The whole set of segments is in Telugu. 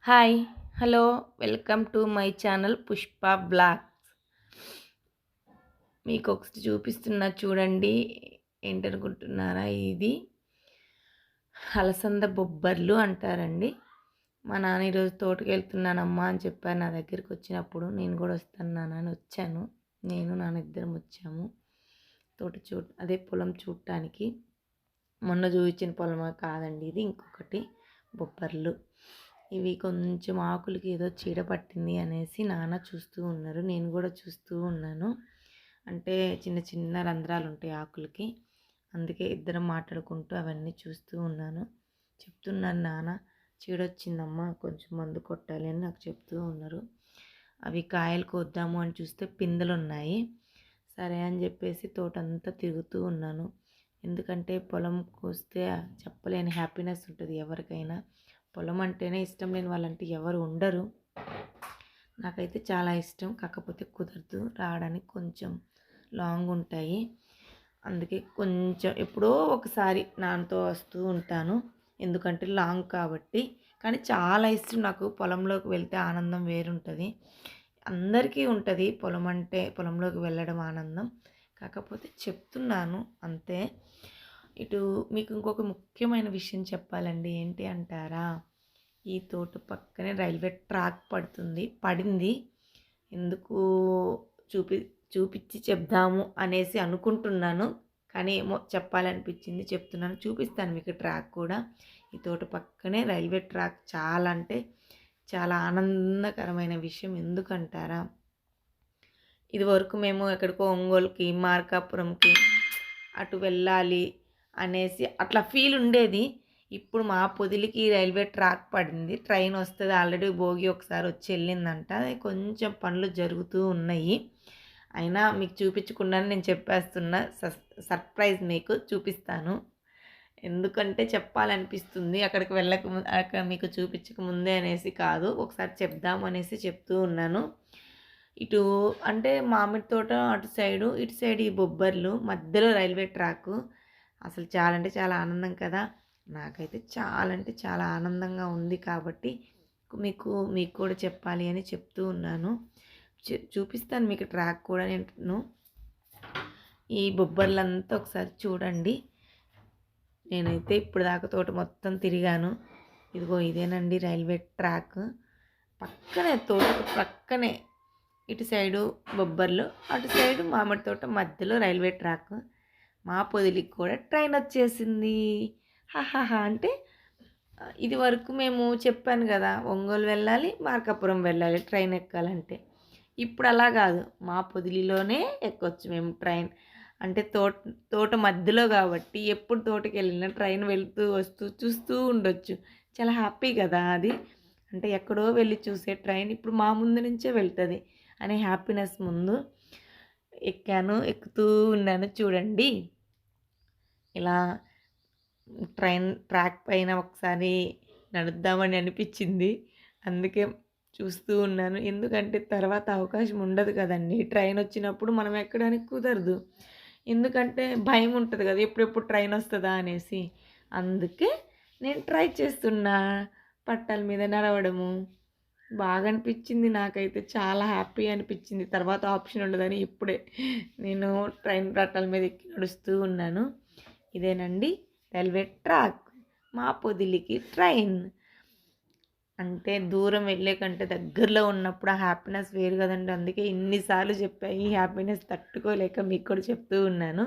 Hi hello welcome to my channel Pushpa blogs. మీకు ఒకటి చూపిస్తున్నా చూడండి. ఏంటనుకుంటున్నారా? ఇది అలసంద బొబ్బర్లు అంటారండి. మా నాన్న ఈరోజు తోటకి వెళ్తున్నానమ్మా అని చెప్పారు. నా దగ్గరికి వచ్చినప్పుడు నేను కూడా వస్తాను నాన్న అని వచ్చాను. నేను నాన్న ఇద్దరం వచ్చాము తోట అదే పొలం చూడటానికి. మొన్న చూపించిన పొలం కాదండి, ఇది ఇంకొకటి బొబ్బర్లు. ఇవి కొంచెం ఆకులకి ఏదో చీడ పట్టింది అనేసి నాన్న చూస్తూ ఉన్నారు. నేను కూడా చూస్తూ ఉన్నాను. అంటే చిన్న చిన్న రంధ్రాలు ఉంటాయి ఆకులకి, అందుకే ఇద్దరం మాట్లాడుకుంటూ అవన్నీ చూస్తూ ఉన్నాను. చెప్తున్నాను, నాన్న చీడొచ్చిందమ్మా కొంచెం మందు కొట్టాలి అని నాకు చెప్తూ ఉన్నారు. అవి కాయలు కోద్దాము అని చూస్తే పిందెలు ఉన్నాయి. సరే అని చెప్పేసి తోటంతా తిరుగుతూ ఉన్నాను. ఎందుకంటే పొలం కోస్తే చెప్పలేని హ్యాపీనెస్ ఉంటుంది ఎవరికైనా. పొలం అంటేనే ఇష్టం లేని వాళ్ళంటే ఎవరు ఉండరు. నాకైతే చాలా ఇష్టం, కాకపోతే కుదరదు, రావడానికి కొంచెం లాంగ్ ఉంటాయి. అందుకే కొంచెం ఎప్పుడో ఒకసారి నాన్నతో వస్తూ ఉంటాను, ఎందుకంటే లాంగ్ కాబట్టి. కానీ చాలా ఇష్టం నాకు. పొలంలోకి వెళ్తే ఆనందం వేరుంటుంది. అందరికీ ఉంటుంది పొలం అంటే, పొలంలోకి వెళ్ళడం ఆనందం. కాకపోతే చెప్తున్నాను అంతే. ఇటు మీకు ఇంకొక ముఖ్యమైన విషయం చెప్పాలండి. ఏంటి అంటారా? ఈ తోట పక్కనే రైల్వే ట్రాక్ పడింది. ఎందుకు చూపించి చెప్దాము అనేసి అనుకుంటున్నాను, కానీ ఏమో చెప్పాలనిపించింది చెప్తున్నాను. చూపిస్తాను మీకు ట్రాక్ కూడా. ఈ తోట పక్కనే రైల్వే ట్రాక్ చాలా అంటే చాలా ఆనందకరమైన విషయం. ఎందుకంటారా? ఇది వరకు మేము ఎక్కడికో ఒంగోలుకి, మార్కాపురంకి అటు వెళ్ళాలి అనేసి అట్లా ఫీల్ ఉండేది. ఇప్పుడు మా పొదిలికి రైల్వే ట్రాక్ పడింది, ట్రైన్ వస్తుంది. ఆల్రెడీ భోగి ఒకసారి వచ్చి వెళ్ళిందంట. కొంచెం పనులు జరుగుతూ ఉన్నాయి. అయినా మీకు చూపించకుండానే నేను చెప్పేస్తున్నా. సర్ప్రైజ్ మీకు చూపిస్తాను, ఎందుకంటే చెప్పాలనిపిస్తుంది. అక్కడికి అక్కడ మీకు చూపించక ముందే అనేసి కాదు, ఒకసారి చెప్దాం అనేసి చెప్తూ ఉన్నాను. ఇటు అంటే మామిడి తోట అటు సైడు, ఇటు సైడ్ ఈ బొబ్బర్లు, మధ్యలో రైల్వే ట్రాకు. అసలు చాలా అంటే చాలా ఆనందం కదా. నాకైతే చాలా అంటే చాలా ఆనందంగా ఉంది. కాబట్టి మీకు కూడా చెప్పాలి అని చెప్తూ ఉన్నాను. చూపిస్తాను మీకు ట్రాక్ కూడా. నేను ఈ బొబ్బర్లంతా ఒకసారి చూడండి. నేనైతే ఇప్పుడు దాకా తోట మొత్తం తిరిగాను. ఇదిగో ఇదేనండి రైల్వే ట్రాక్. పక్కనే తోటకు పక్కనే ఇటు సైడు బొబ్బర్లు, అటు సైడు మామిడి తోట, మధ్యలో రైల్వే ట్రాక్. మా పొదిలికి కూడా ట్రైన్ వచ్చేసింది. హాహాహా. అంటే ఇది వరకు మేము చెప్పాను కదా, ఒంగోలు వెళ్ళాలి, మార్కాపురం వెళ్ళాలి ట్రైన్ ఎక్కాలంటే. ఇప్పుడు అలా కాదు, మా పొదిలిలోనే ఎక్కొచ్చు మేము ట్రైన్. అంటే తోట మధ్యలో కాబట్టి ఎప్పుడు తోటకి వెళ్ళినా ట్రైన్ వెళ్తూ వస్తూ చూస్తూ ఉండొచ్చు. చాలా హ్యాపీ కదా అది. అంటే ఎక్కడో వెళ్ళి చూసే ట్రైన్ ఇప్పుడు మా ముందు నుంచే వెళ్తుంది అనే హ్యాపీనెస్ ముందు ఎక్కుతూ ఉన్నాను. చూడండి, ఇలా ట్రాక్ పైన ఒకసారి నడుద్దామని అనిపించింది, అందుకే చూస్తూ ఉన్నాను. ఎందుకంటే తర్వాత అవకాశం ఉండదు కదండి, ట్రైన్ వచ్చినప్పుడు మనం ఎక్కడానికి కుదరదు. ఎందుకంటే భయం ఉంటుంది కదా, ఎప్పుడెప్పుడు ట్రైన్ వస్తుందా అనేసి. అందుకే నేను ట్రై చేస్తున్నా పట్టాల మీద నడవడము. బాగా అనిపించింది నాకైతే, చాలా హ్యాపీ అనిపించింది. తర్వాత ఆప్షన్ ఉండదని ఇప్పుడే నేను ట్రైన్ పట్టాల మీద ఎక్కి నడుస్తూ ఉన్నాను. ఇదేనండి రైల్వే ట్రాక్, మా పొదిలికి ట్రైన్. అంటే దూరం వెళ్ళే కంటే దగ్గరలో ఉన్నప్పుడు ఆ హ్యాపీనెస్ వేరు కదండి. అందుకే ఇన్నిసార్లు చెప్పా, ఈ హ్యాపీనెస్ తట్టుకోలేక మీకు కూడా చెప్తూ ఉన్నాను.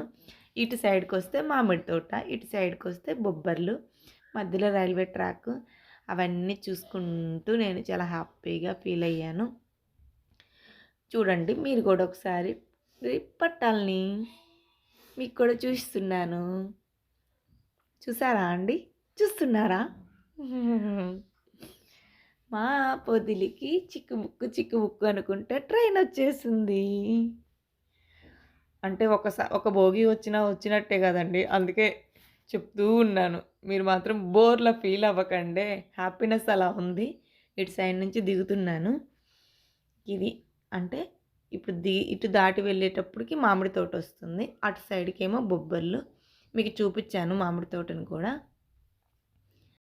ఇటు సైడ్కి వస్తే మామిడి తోట, ఇటు సైడ్కి వస్తే బొబ్బర్లు, మధ్యలో రైల్వే ట్రాక్. అవన్నీ చూసుకుంటూ నేను చాలా హ్యాపీగా ఫీల్ అయ్యాను. చూడండి మీరు కూడా ఒకసారి పట్టాలని మీకు కూడా చూస్తున్నాను. చూసారా అండి? చూస్తున్నారా? మా పొదిలికి చిక్కుముక్కు అనుకుంటే ట్రైన్ వచ్చేసింది. అంటే ఒక భోగి వచ్చినట్టే కదండి, అందుకే చెప్తూ ఉన్నాను. మీరు మాత్రం బోర్లా ఫీల్ అవ్వకండి, హ్యాపీనెస్ అలా ఉంది. ఇటు సైడ్ నుంచి దిగుతున్నాను. ఇది అంటే ఇప్పుడు ఇటు దాటి వెళ్ళేటప్పటికి మామిడి తోట వస్తుంది, అటు సైడ్కి ఏమో బొబ్బర్లు. మీకు చూపించాను మామిడి తోటను కూడా.